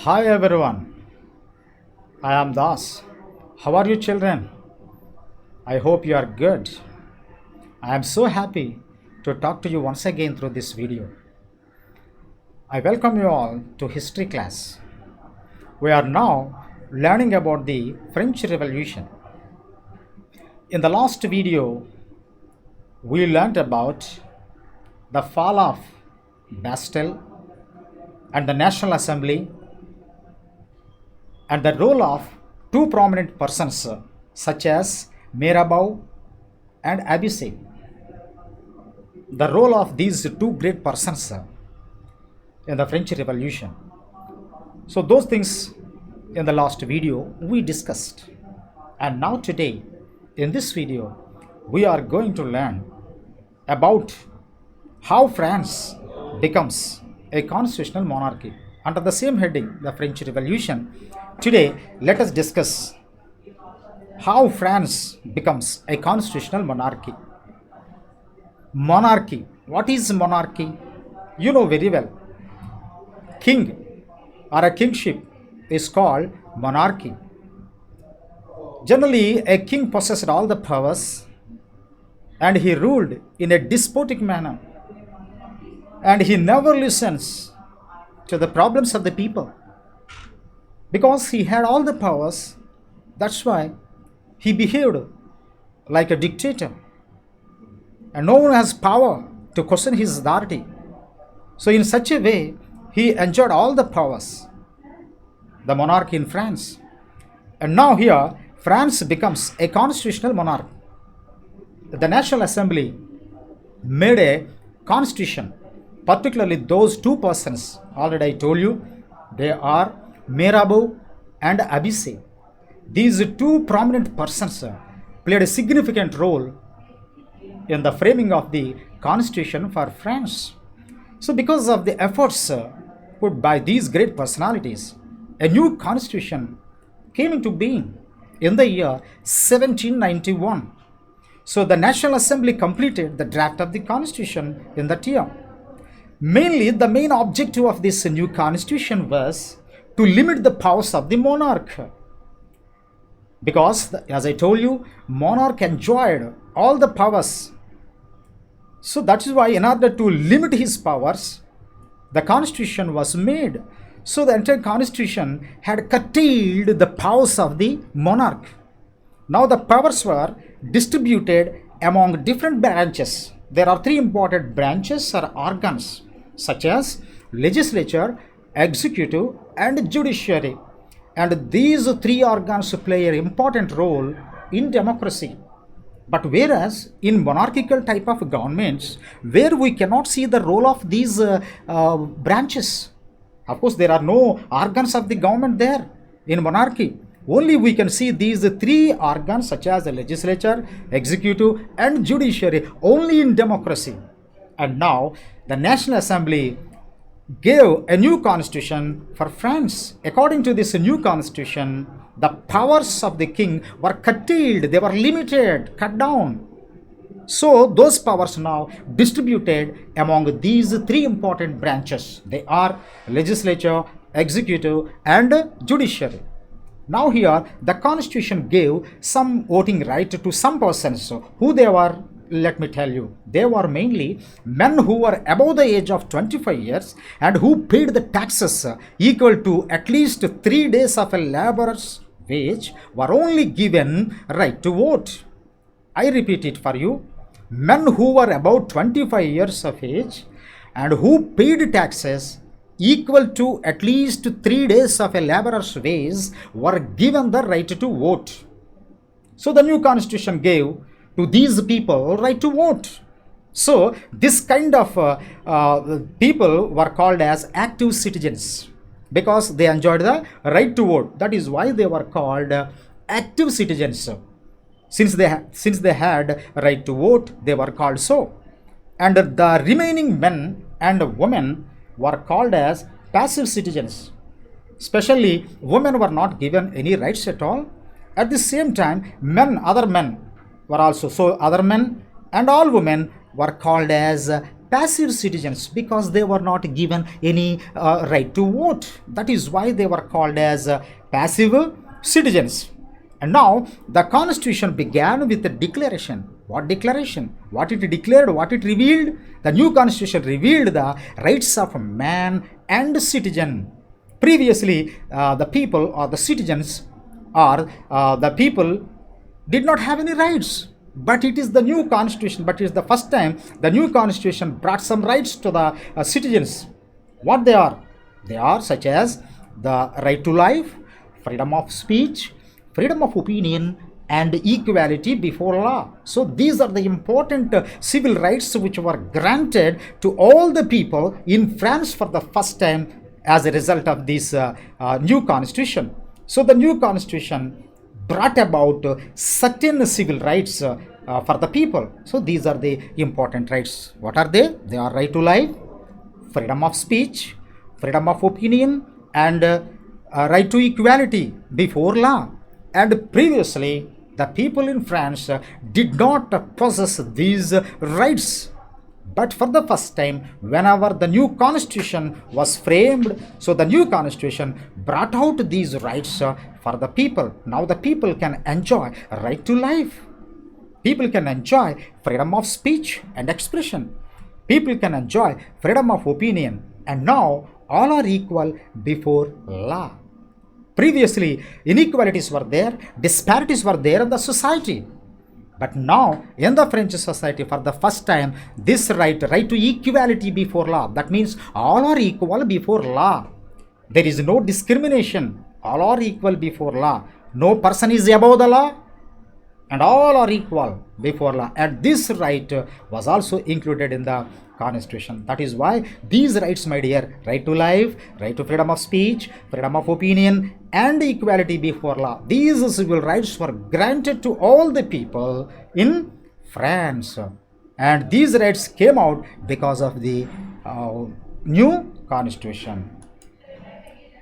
Hi everyone, I am Das. How are you children? I hope you are good. I am so happy to talk to you once again through this video. I welcome you all to history class. We are now learning about the French Revolution. In the last video, we learned about the fall of Bastille and the National Assembly and the role of two prominent persons such as Mirabeau and Abbasse. The role of these two great persons in the French Revolution. So those things in the last video we discussed. And now today in this video we are going to learn about how France becomes a constitutional monarchy. Under the same heading, the French Revolution, today let us discuss how France becomes a constitutional monarchy. Monarchy. What is monarchy? You know very well. King or a kingship is called monarchy. Generally, a king possessed all the powers and he ruled in a despotic manner and he never listens to the problems of the people because he had all the powers. That's why he behaved like a dictator and no one has power to question his authority. So in such a way he enjoyed all the powers, the monarchy in France. And now here France becomes a constitutional monarch. The National Assembly made a constitution, particularly those two persons already I told you, they are Mirabeau and Abbasse. These two prominent persons played a significant role in the framing of the constitution for France. So because of the efforts put by these great personalities, a new constitution came into being in the year 1791. So the National Assembly completed the draft of the constitution in that year. Mainly, the main objective of this new constitution was to limit the powers of the monarch. Because, as I told you, monarch enjoyed all the powers. So that is why in order to limit his powers, the constitution was made. So the entire constitution had curtailed the powers of the monarch. Now the powers were distributed among different branches. There are three important branches or organs such as legislature, executive and judiciary. And these three organs play an important role in democracy. But whereas in monarchical type of governments, where we cannot see the role of these branches, of course there are no organs of the government there in monarchy. Only we can see these three organs such as the legislature, executive and judiciary only in democracy. And now the National Assembly gave a new constitution for France. According to this new constitution, the powers of the king were curtailed, they were limited, cut down. So those powers now distributed among these three important branches. They are legislature, executive and judiciary. Now here the constitution gave some voting right to some persons. So who they were? Let me tell you, they were mainly men who were above the age of 25 years and who paid the taxes equal to at least 3 days of a laborer's wage were only given right to vote. I repeat it for you. Men who were about 25 years of age and who paid taxes equal to at least 3 days of a laborer's wage were given the right to vote. So the new constitution gave to these people right to vote. So this kind of people were called as active citizens because they enjoyed the right to vote. That is why they were called active citizens. Since they had right to vote, they were called so. And the remaining men and women were called as passive citizens. Especially women were not given any rights at all. At the same time, other men were also, so other men and all women were called as passive citizens because they were not given any right to vote. That is why they were called as passive citizens. And now the constitution began with a declaration. What declaration? What it declared, what it revealed? The new constitution revealed the rights of man and citizen. Previously, the people or the citizens or the people did not have any rights. But it is the new constitution, but it is the first time the new constitution brought some rights to the citizens. What they are? They are such as the right to life, freedom of speech, freedom of opinion, and equality before law. So these are the important civil rights which were granted to all the people in France for the first time as a result of this new constitution. So the new constitution brought about certain civil rights for the people. So these are the important rights. What are they? They are right to life, freedom of speech, freedom of opinion, and right to equality before law. And previously, the people in France did not possess these rights. But for the first time, whenever the new constitution was framed, so the new constitution brought out these rights for the people. Now the people can enjoy right to life. People can enjoy freedom of speech and expression. People can enjoy freedom of opinion. And now all are equal before law. Previously, inequalities were there, disparities were there in the society. But now, in the French society, for the first time, this right to equality before law, that means all are equal before law. There is no discrimination. All are equal before law. No person is above the law, and all are equal before law. And this right was also included in the constitution. That is why these rights, my dear, right to life, right to freedom of speech, freedom of opinion, and equality before law, these civil rights were granted to all the people in France. And these rights came out because of the new constitution.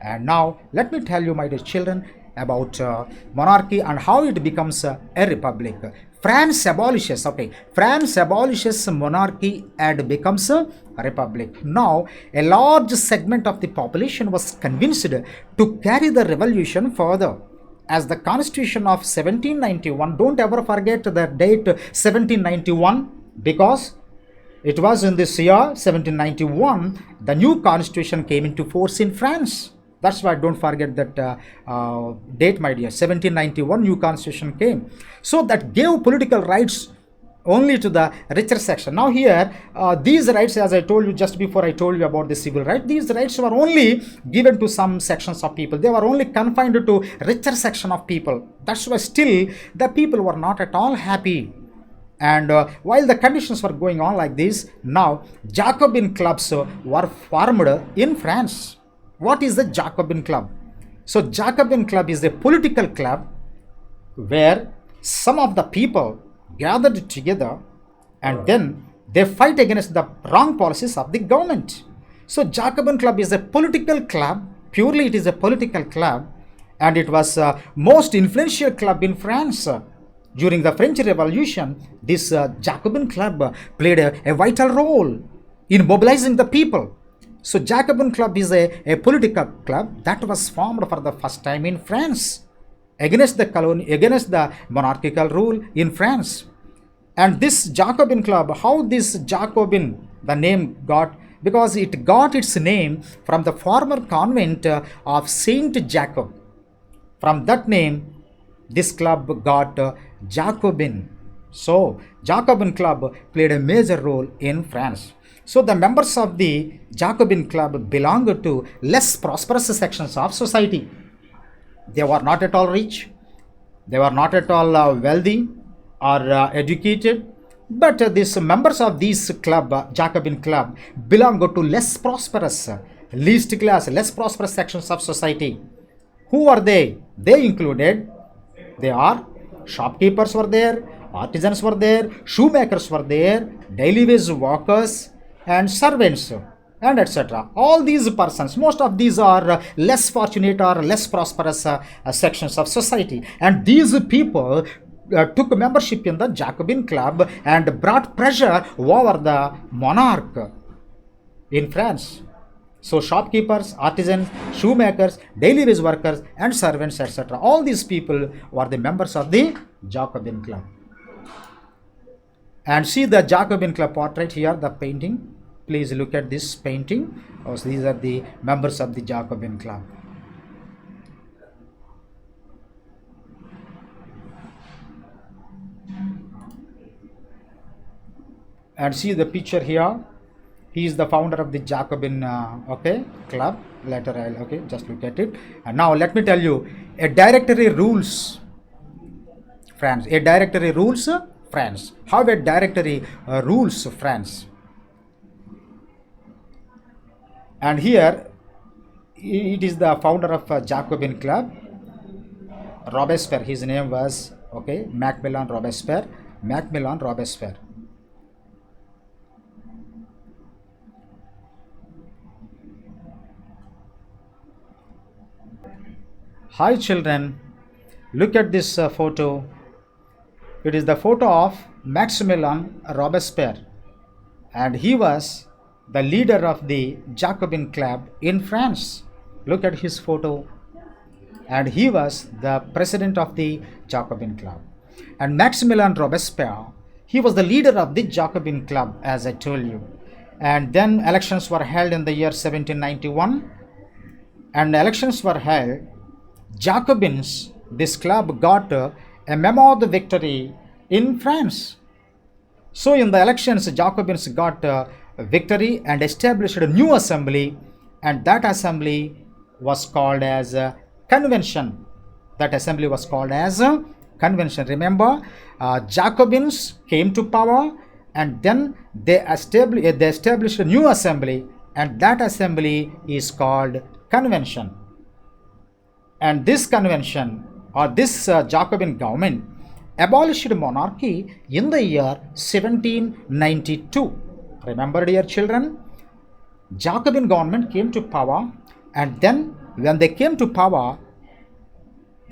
And now let me tell you, my dear children, about monarchy and how it becomes a republic. France abolishes monarchy and becomes a republic. Now, a large segment of the population was convinced to carry the revolution further. As the Constitution of 1791, don't ever forget the date 1791, because it was in this year 1791 the new constitution came into force in France. That's why don't forget that date, my dear. 1791 new constitution came. So that gave political rights only to the richer section. Now here, these rights, as I told you just before I told you about the civil right, these rights were only given to some sections of people. They were only confined to richer section of people. That's why still the people were not at all happy. And while the conditions were going on like this, now Jacobin clubs were formed in France. What is the Jacobin Club? So Jacobin Club is a political club where some of the people gathered together and then they fight against the wrong policies of the government. So Jacobin Club is a political club, purely it is a political club, and it was most influential club in France. During the French Revolution, this Jacobin Club played a vital role in mobilizing the people. So Jacobin Club is a political club that was formed for the first time in France against the monarchical rule in France. And this Jacobin Club, how this Jacobin, the name got, because it got its name from the former convent of Saint Jacob. From that name, this club got Jacobin. So Jacobin Club played a major role in France. So the members of the Jacobin Club belonged to less prosperous sections of society. They were not at all rich, they were not at all wealthy or educated, but these members of this club, Jacobin Club, belonged to less prosperous, least class, less prosperous sections of society. Who are they? They included, they are shopkeepers were there, artisans were there, shoemakers were there, daily wage workers, and servants, and etc. All these persons, most of these are less fortunate or less prosperous sections of society, and these people took membership in the Jacobin Club and brought pressure over the monarch in France. So shopkeepers, artisans, shoemakers, daily wage workers, and servants, etc. All these people were the members of the Jacobin Club. And see the Jacobin Club portrait here, the painting. Please look at this painting. Oh, so these are the members of the Jacobin Club. And see the picture here. He is the founder of the Jacobin club. Later I'll just look at it. And now let me tell you, a directory rules France. A directory rules France. How a directory rules France. And here it is the founder of Jacobin Club, Robespierre. His name was Macmillan Robespierre. Macmillan Robespierre. Hi children, look at this photo. It is the photo of Maximilian Robespierre, and he was the leader of the Jacobin Club in France. Look at his photo, and he was the president of the Jacobin Club. And Maximilian Robespierre, he was the leader of the Jacobin Club, as I told you. And then elections were held in the year 1791, and elections were held. Jacobins, this club got a mammoth victory in France. So in the elections, Jacobins got a victory and established a new assembly, and that assembly was called as a convention. That assembly was called as a convention. Remember, Jacobins came to power, and then they established a new assembly, and that assembly is called convention. And this convention or this Jacobin government abolished monarchy in the year 1792. Remember, dear children, Jacobin government came to power, and then when they came to power,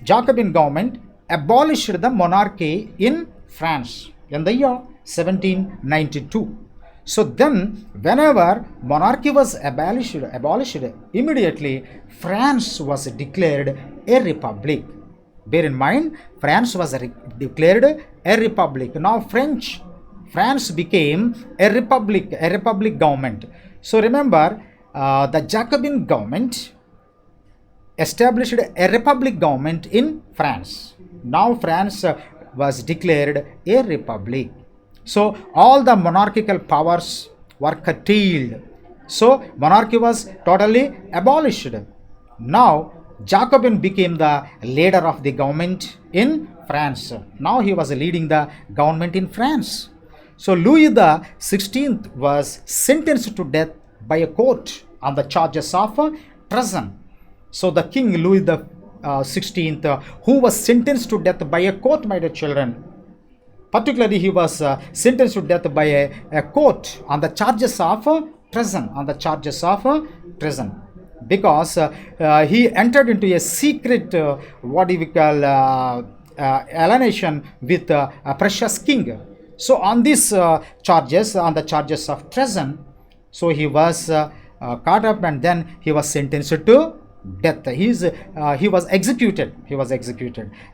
Jacobin government abolished the monarchy in France in the year 1792. So then, whenever monarchy was abolished, immediately France was declared a republic. Bear in mind, France was declared a republic. Now France became a republic government. So remember, the Jacobin government established a republic government in France. Now France was declared a republic. So all the monarchical powers were curtailed. So monarchy was totally abolished. Now Jacobin became the leader of the government in France. Now he was leading the government in France. So Louis the 16th was sentenced to death by a court on the charges of treason. So the King Louis the 16th, who was sentenced to death by a court, my dear children, particularly he was sentenced to death by a court on the charges of treason, because he entered into a secret, alienation with a precious king. So on these charges, on the charges of treason, so he was caught up, and then he was sentenced to death. He was executed,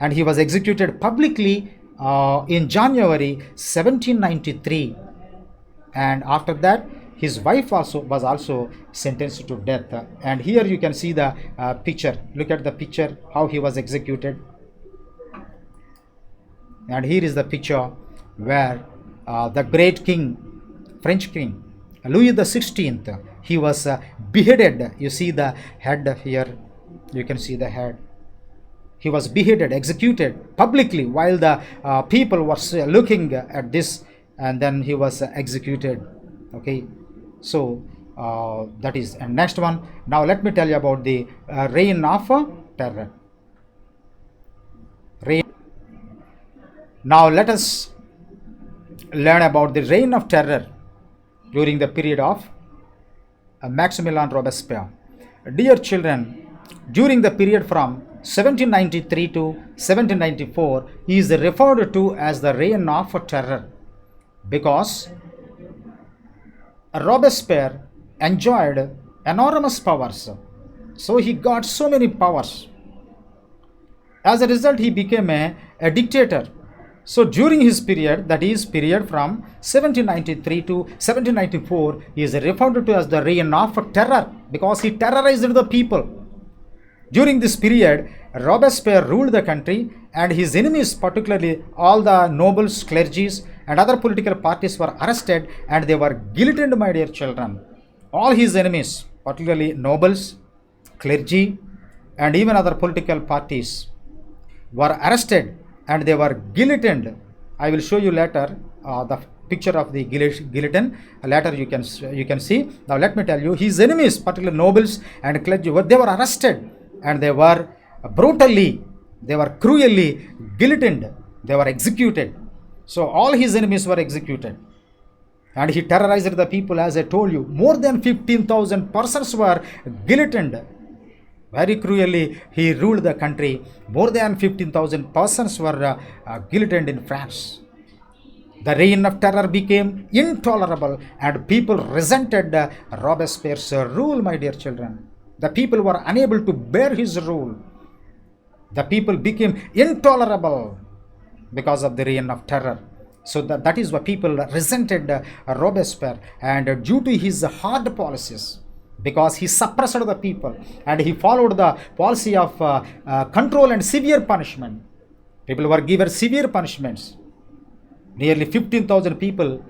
and he was executed publicly in January 1793, and after that his wife was also sentenced to death. And here you can see the picture. Look at the picture, how he was executed. And here is the picture where the great king, French king Louis the 16th, he was beheaded. You see the head here, you can see the head. He was beheaded, executed publicly while the people were looking at this, and then he was executed. Okay, so that is. And next one, now let me tell you about the reign of terror. Now let us learn about the reign of terror during the period of Maximilian Robespierre. Dear children, during the period from 1793 to 1794 is referred to as the reign of terror because Robespierre enjoyed enormous powers. So he got so many powers. As a result, he became a dictator. So during his period, that is period from 1793 to 1794, he is referred to as the reign of terror because he terrorized the people. During this period, Robespierre ruled the country and his enemies, particularly all the nobles, clergies and other political parties were arrested and they were guillotined, my dear children. All his enemies, particularly nobles, clergy and even other political parties were arrested and they were guillotined. I will show you later the picture of the guillotine. Later you can see. Now let me tell you, his enemies, particularly nobles and clergy, they were arrested and they were brutally, they were cruelly guillotined, they were executed. So all his enemies were executed. And he terrorized the people, as I told you. More than 15,000 persons were guillotined. Very cruelly, he ruled the country. More than 15,000 persons were guillotined in France. The reign of terror became intolerable and people resented Robespierre's rule, my dear children. The people were unable to bear his rule. The people became intolerable because of the reign of terror. So that is why people resented Robespierre, and due to his hard policies, because he suppressed the people and he followed the policy of control and severe punishment. People were given severe punishments. Nearly 15,000 people,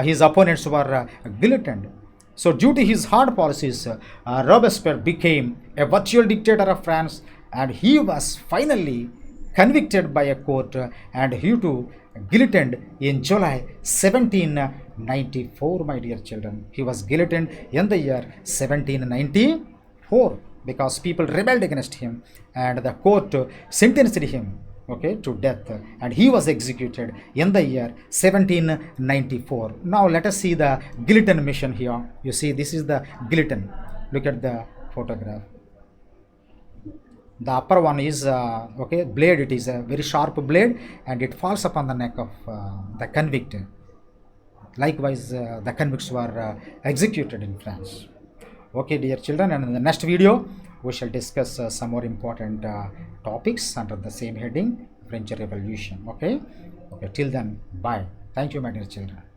his opponents were guillotined. So due to his hard policies, Robespierre became a virtual dictator of France, and he was finally convicted by a court and he too guillotined in July 1794, my dear children. He was guillotined in the year 1794 because people rebelled against him and the court sentenced him, to death, and he was executed in the year 1794. Now let us see the guillotine mission here. You see, this is the guillotine. Look at the photograph. The upper one is blade. It is a very sharp blade and it falls upon the neck of the convict. Likewise, the convicts were executed in France. Okay, dear children, and in the next video we shall discuss some more important topics under the same heading, French Revolution. Okay, till then, bye. Thank you, my dear children.